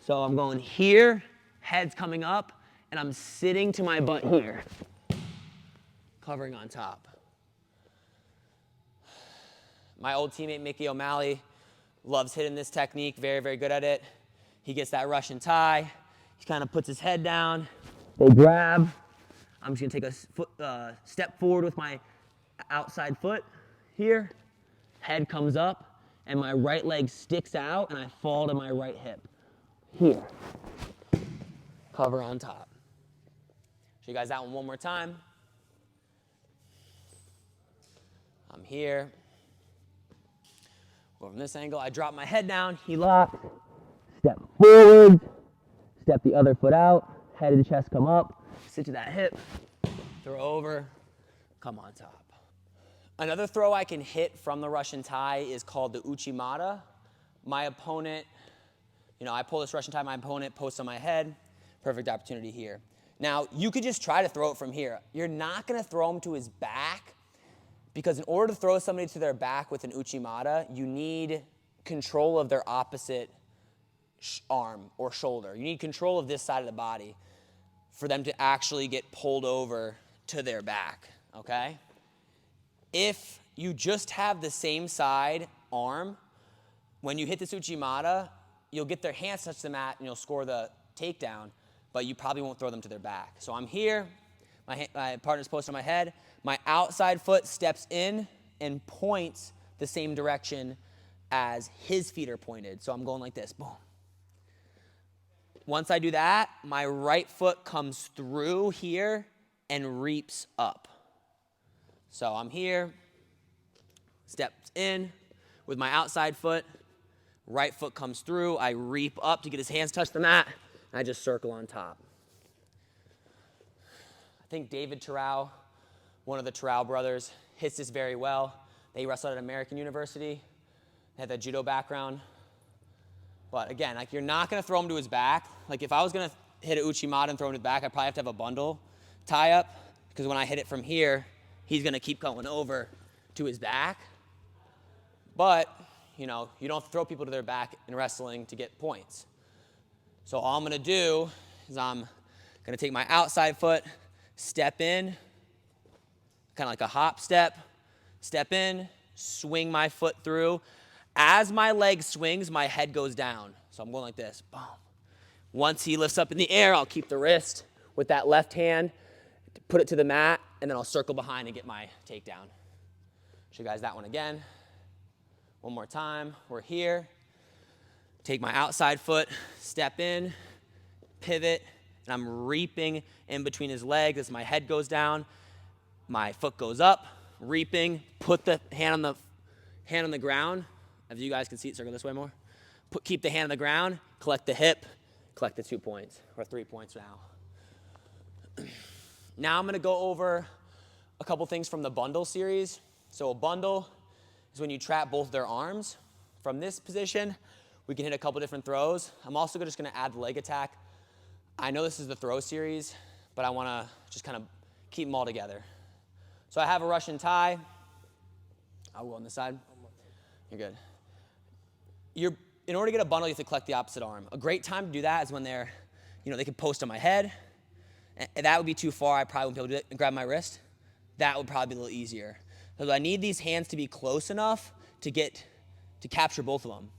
So I'm going here, head's coming up, and I'm sitting to my butt here, covering on top. My old teammate, Mickey O'Malley, loves hitting this technique, very, very good at it. He gets that Russian tie, he kind of puts his head down, they grab. I'm just gonna take a step forward with my outside foot here, head comes up, and my right leg sticks out, and I fall to my right hip. Here, cover on top. Show you guys that one more time. I'm here. Go from this angle, I drop my head down, he locks, step forward, step the other foot out, head and chest come up, sit to that hip, throw over, come on top. Another throw I can hit from the Russian tie is called the Uchimata. My opponent, I pull this Russian tie, my opponent posts on my head, perfect opportunity here. Now, you could just try to throw it from here. You're not gonna throw him to his back, because in order to throw somebody to their back with an Uchimata, you need control of their opposite arm or shoulder. You need control of this side of the body for them to actually get pulled over to their back, okay? If you just have the same side arm, when you hit this Uchimata, you'll get their hands touch the mat and you'll score the takedown, but you probably won't throw them to their back. So I'm here, my partner's posted on my head, my outside foot steps in and points the same direction as his feet are pointed. So I'm going like this, boom. Once I do that, my right foot comes through here and reaps up. So I'm here, steps in with my outside foot, right foot comes through, I reap up to get his hands touch the mat, and I just circle on top. I think David Terrell, one of the Terrell brothers, hits this very well. They wrestled at American University, they had that judo background. But again, you're not gonna throw him to his back. If I was gonna hit an Uchimata and throw him to the back, I'd probably have to have a bundle tie up, because when I hit it from here, he's gonna keep going over to his back. But, you don't throw people to their back in wrestling to get points. So all I'm gonna do is I'm gonna take my outside foot, step in, kind of like a hop step in, swing my foot through. As my leg swings, my head goes down. So I'm going like this, boom. Once he lifts up in the air, I'll keep the wrist with that left hand, put it to the mat, and then I'll circle behind and get my takedown. Show you guys that one again. One more time, we're here. Take my outside foot, step in, pivot, and I'm reaping in between his legs as my head goes down. My foot goes up, reaping, put the hand on the ground. If you guys can see it, circle this way more. Keep the hand on the ground, collect the hip, collect the 2 points, or 3 points now. Now I'm gonna go over a couple things from the bundle series. So a bundle is when you trap both their arms. From this position, we can hit a couple different throws. I'm also just gonna add the leg attack. I know this is the throw series, but I wanna just kind of keep them all together. So I have a Russian tie. I'll go on this side. You're good. In order to get a bundle, you have to collect the opposite arm. A great time to do that is when they can post on my head. And that would be too far. I probably wouldn't be able to do it and grab my wrist. That would probably be a little easier. So I need these hands to be close enough to capture both of them.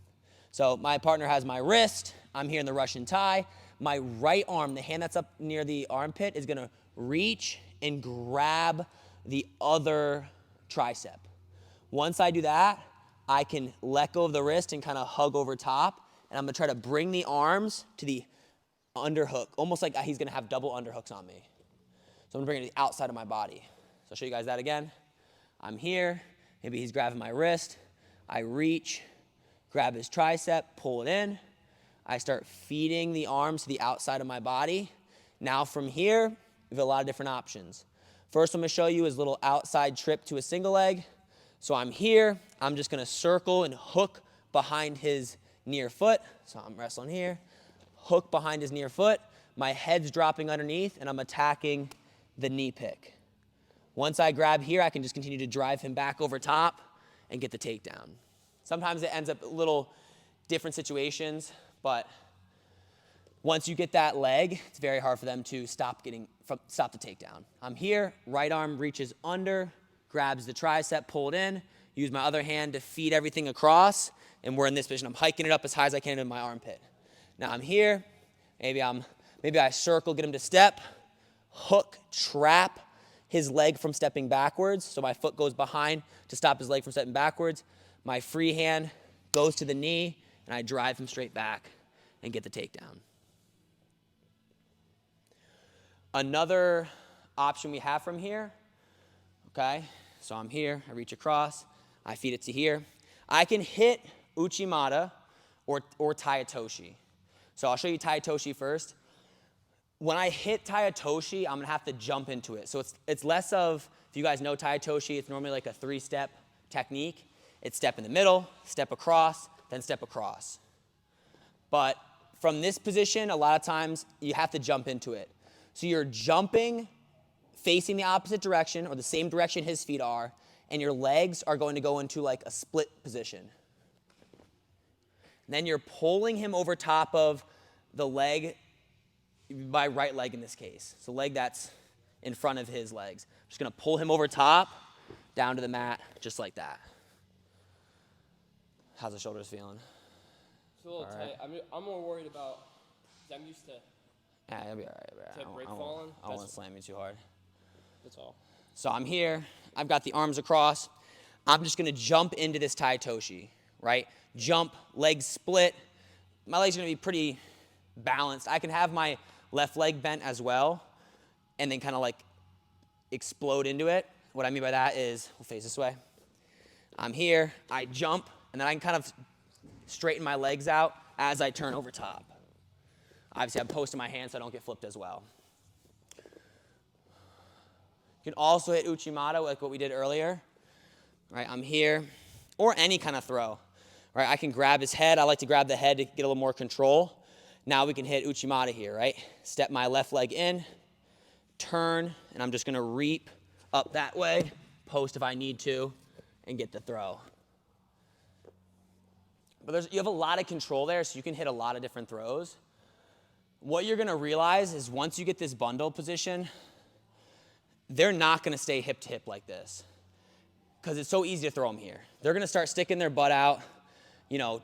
So my partner has my wrist. I'm here in the Russian tie. My right arm, the hand that's up near the armpit, is gonna reach and grab the other tricep. Once I do that, I can let go of the wrist and kind of hug over top, and I'm gonna try to bring the arms to the underhook, almost like he's gonna have double underhooks on me. So I'm gonna bring it to the outside of my body. So I'll show you guys that again. I'm here, maybe he's grabbing my wrist. I reach, grab his tricep, pull it in. I start feeding the arms to the outside of my body. Now from here, we have a lot of different options. First I'm gonna show you is a little outside trip to a single leg. So I'm here, I'm just gonna circle and hook behind his near foot. So I'm wrestling here, hook behind his near foot. My head's dropping underneath and I'm attacking the knee pick. Once I grab here, I can just continue to drive him back over top and get the takedown. Sometimes it ends up a little different situations, but once you get that leg, it's very hard for them to stop the takedown. I'm here, right arm reaches under, grabs the tricep, pull it in, use my other hand to feed everything across, and we're in this position. I'm hiking it up as high as I can in my armpit. Now I'm here, maybe I circle, get him to step, hook, trap his leg from stepping backwards, so my foot goes behind to stop his leg from stepping backwards. My free hand goes to the knee, and I drive him straight back and get the takedown. Another option we have from here, okay, so I'm here, I reach across, I feed it to here. I can hit Uchimata or Tayatoshi. So I'll show you Tayatoshi first. When I hit Tayatoshi, I'm gonna have to jump into it. So it's less of, if you guys know Tayatoshi, it's normally like a 3-step technique. It's step in the middle, step across, then step across. But from this position, a lot of times you have to jump into it. So you're jumping, facing the opposite direction or the same direction his feet are, and your legs are going to go into like a split position. And then you're pulling him over top of the leg, my right leg in this case. So leg that's in front of his legs. I'm just gonna pull him over top, down to the mat, just like that. How's the shoulders feeling? It's a little tight. I'm more worried about, because I'm used to Yeah, you'll be all right. break falling. I won't slam you too hard. That's all. So I'm here. I've got the arms across. I'm just going to jump into this Tayatoshi, right? Jump, legs split. My legs are going to be pretty balanced. I can have my left leg bent as well and then kind of like explode into it. What I mean by that is, we'll face this way. I'm here. I jump, and then I can kind of straighten my legs out as I turn over top. Obviously, I'm posting my hands so I don't get flipped as well. You can also hit Uchimata like what we did earlier. Right, I'm here. Or any kind of throw. Right, I can grab his head. I like to grab the head to get a little more control. Now we can hit Uchimata here, right? Step my left leg in, turn, and I'm just going to reap up that way, post if I need to, and get the throw. But you have a lot of control there, so you can hit a lot of different throws. What you're going to realize is once you get this bundle position, they're not going to stay hip to hip like this because it's so easy to throw them here. They're going to start sticking their butt out,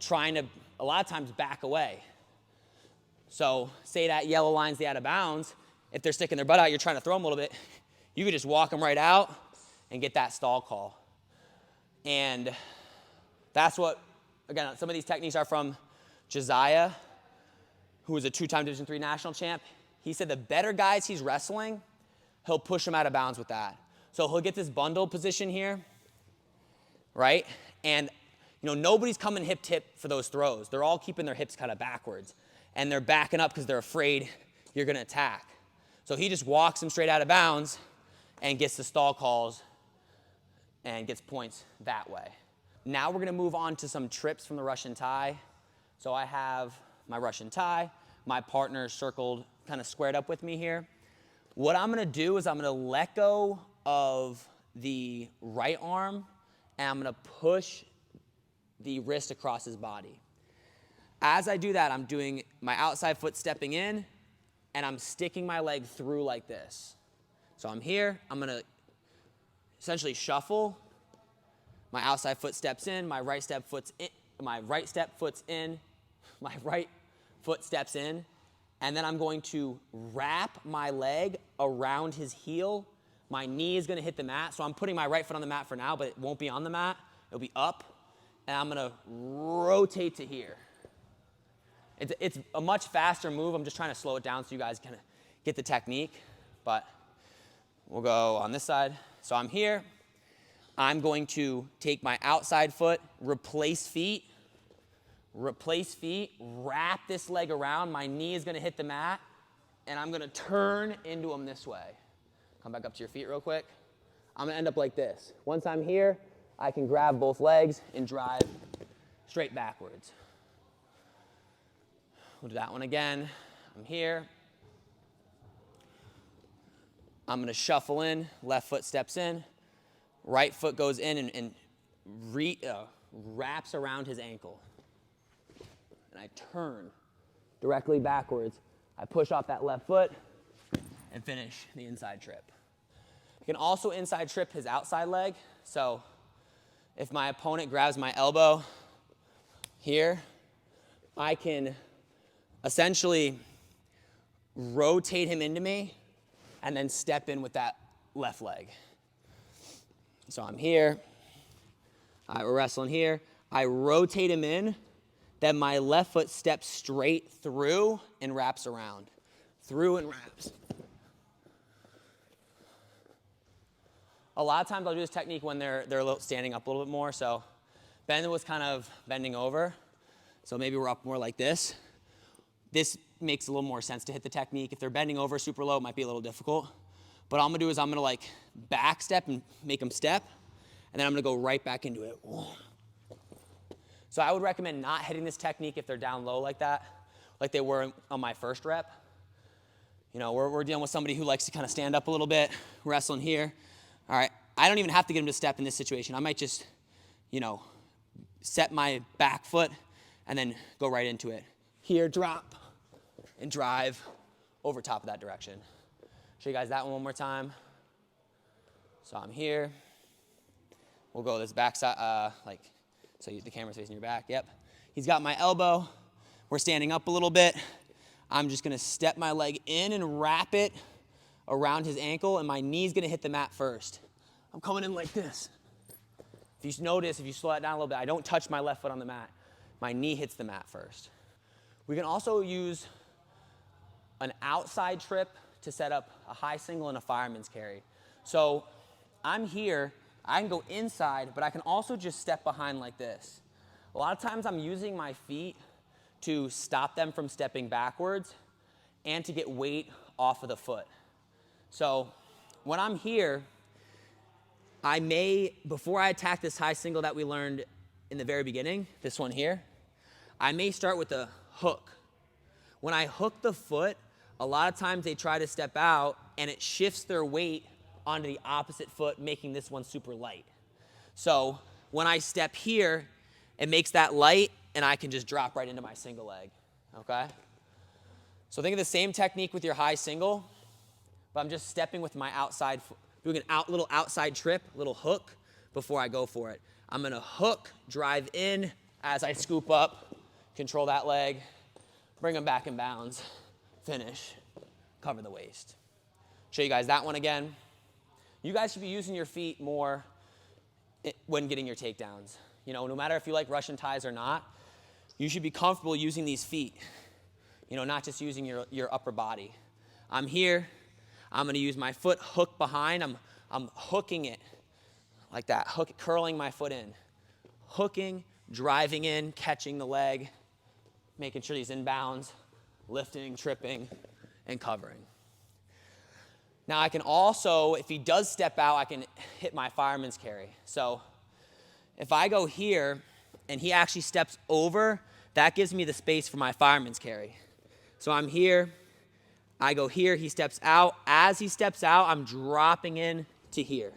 trying to, a lot of times, back away. So say that yellow line's the out of bounds. If they're sticking their butt out, you're trying to throw them a little bit, you could just walk them right out and get that stall call. And that's what, again, some of these techniques are from Josiah, who was a 2-time Division III national champ. He said the better guys he's wrestling, he'll push them out of bounds with that. So he'll get this bundle position here, right? And nobody's coming hip to hip for those throws. They're all keeping their hips kind of backwards. And they're backing up because they're afraid you're going to attack. So he just walks them straight out of bounds and gets the stall calls and gets points that way. Now we're going to move on to some trips from the Russian tie. So I have my Russian tie. My partner circled, kind of squared up with me here. What I'm going to do is I'm going to let go of the right arm, and I'm going to push the wrist across his body. As I do that, I'm doing my outside foot stepping in, and I'm sticking my leg through like this. So I'm here. I'm going to essentially shuffle. My outside foot steps in. My right step foot's in. My right step foot's in. My right foot steps in. And then I'm going to wrap my leg around his heel. My knee is going to hit the mat. So I'm putting my right foot on the mat for now, but it won't be on the mat It'll be up, and I'm gonna rotate to here. It's a much faster move. I'm just trying to slow it down so you guys can get the technique, but we'll go on this side. So I'm here. I'm going to take my outside foot, replace feet, wrap this leg around. My knee is gonna hit the mat, and I'm gonna turn into them this way. Come back up to your feet real quick. I'm gonna end up like this. Once I'm here, I can grab both legs and drive straight backwards. We'll do that one again. I'm here. I'm gonna shuffle in, left foot steps in, right foot goes in and wraps around his ankle. And I turn directly backwards. I push off that left foot and finish the inside trip. I can also inside trip his outside leg. So if my opponent grabs my elbow here, I can essentially rotate him into me and then step in with that left leg. So I'm here. All right, we're wrestling here. I rotate him in, then my left foot steps straight through and wraps around. Through and wraps. A lot of times I'll do this technique when they're standing up a little bit more. So Ben was kind of bending over. So maybe we're up more like this. This makes a little more sense to hit the technique. If they're bending over super low, it might be a little difficult. But all I'm gonna do is I'm gonna like back step and make them step, and then I'm gonna go right back into it. So I would recommend not hitting this technique if they're down low like that, like they were on my first rep. You know, we're dealing with somebody who likes to kind of stand up a little bit, wrestling here. All right, I don't even have to get him to step in this situation. I might just, you know, set my back foot and then go right into it. Here, drop, and drive over top of that direction. Show you guys that one more time. So I'm here. We'll go this back side, so the camera's facing your back, yep. He's got my elbow. We're standing up a little bit. I'm just gonna step my leg in and wrap it around his ankle, and my knee's gonna hit the mat first. I'm coming in like this. If you notice, if you slow that down a little bit, I don't touch my left foot on the mat. My knee hits the mat first. We can also use an outside trip to set up a high single and a fireman's carry. So I'm here, I can go inside, but I can also just step behind like this. A lot of times I'm using my feet to stop them from stepping backwards and to get weight off of the foot. So when I'm here, I may, before I attack this high single that we learned in the very beginning, this one here, I may start with a hook. When I hook the foot, a lot of times they try to step out and it shifts their weight onto the opposite foot, making this one super light. So when I step here, it makes that light and I can just drop right into my single leg, okay? So think of the same technique with your high single, but I'm just stepping with my outside foot, doing a little outside trip, little hook before I go for it. I'm gonna hook, drive in as I scoop up, control that leg, bring them back in bounds, finish, cover the waist. Show you guys that one again. You guys should be using your feet more when getting your takedowns. You know, no matter if you like Russian ties or not, you should be comfortable using these feet. You know, not just using your upper body. I'm here, I'm gonna use my foot hook behind, I'm hooking it like that, curling my foot in. Hooking, driving in, catching the leg, making sure he's in bounds, lifting, tripping, and covering. Now I can also, if he does step out, I can hit my fireman's carry. So if I go here and he actually steps over, that gives me the space for my fireman's carry. So I'm here, I go here, he steps out. As he steps out, I'm dropping in to here.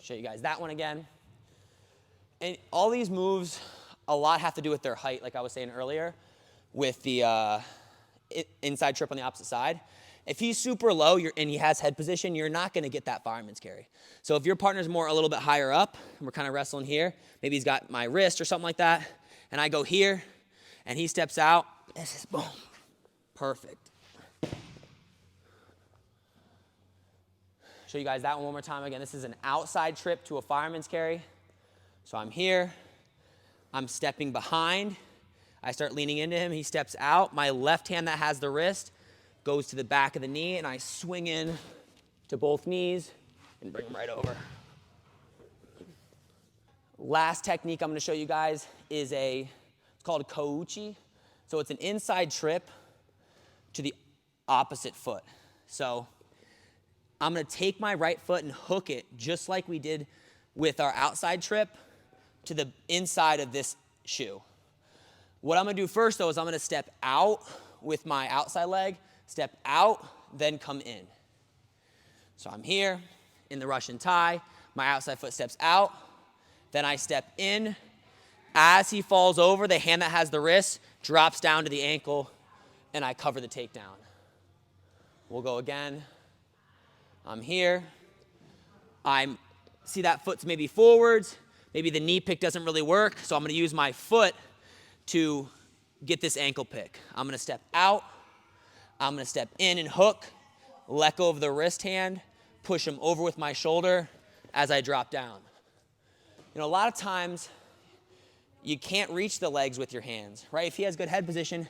Show you guys that one again. And all these moves, a lot have to do with their height, like I was saying earlier, with the inside trip on the opposite side. If he's super low and he has head position, you're not gonna get that fireman's carry. So if your partner's more a little bit higher up, and we're kind of wrestling here, maybe he's got my wrist or something like that, and I go here, and he steps out, this is boom, perfect. Show show you guys that one more time. Again, this is an outside trip to a fireman's carry. So I'm here. I'm stepping behind. I start leaning into him. He steps out. My left hand that has the wrist goes to the back of the knee, and I swing in to both knees and bring them right over. Last technique I'm going to show you guys is it's called a kouchi. So it's an inside trip to the opposite foot. So I'm going to take my right foot and hook it just like we did with our outside trip to the inside of this shoe. What I'm going to do first, though, is I'm going to step out with my outside leg, step out, then come in. So I'm here in the Russian tie. My outside foot steps out. Then I step in. As he falls over, the hand that has the wrist drops down to the ankle, and I cover the takedown. We'll go again. I'm here. See that foot's maybe forwards. Maybe the knee pick doesn't really work, so I'm going to use my foot to get this ankle pick. I'm going to step out. I'm going to step in and hook, let go of the wrist hand, push him over with my shoulder as I drop down. You know, a lot of times you can't reach the legs with your hands, right? If he has good head position,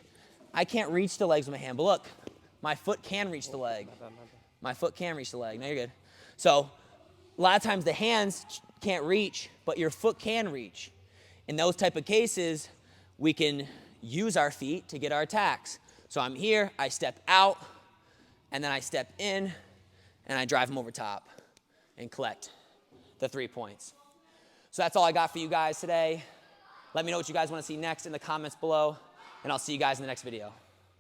I can't reach the legs with my hand. But look, my foot can reach the leg. My foot can reach the leg. No, you're good. So a lot of times the hands can't reach, but your foot can reach. In those type of cases, we can use our feet to get our attacks. So I'm here, I step out, and then I step in, and I drive him over top and collect the 3 points. So that's all I got for you guys today. Let me know what you guys want to see next in the comments below, and I'll see you guys in the next video.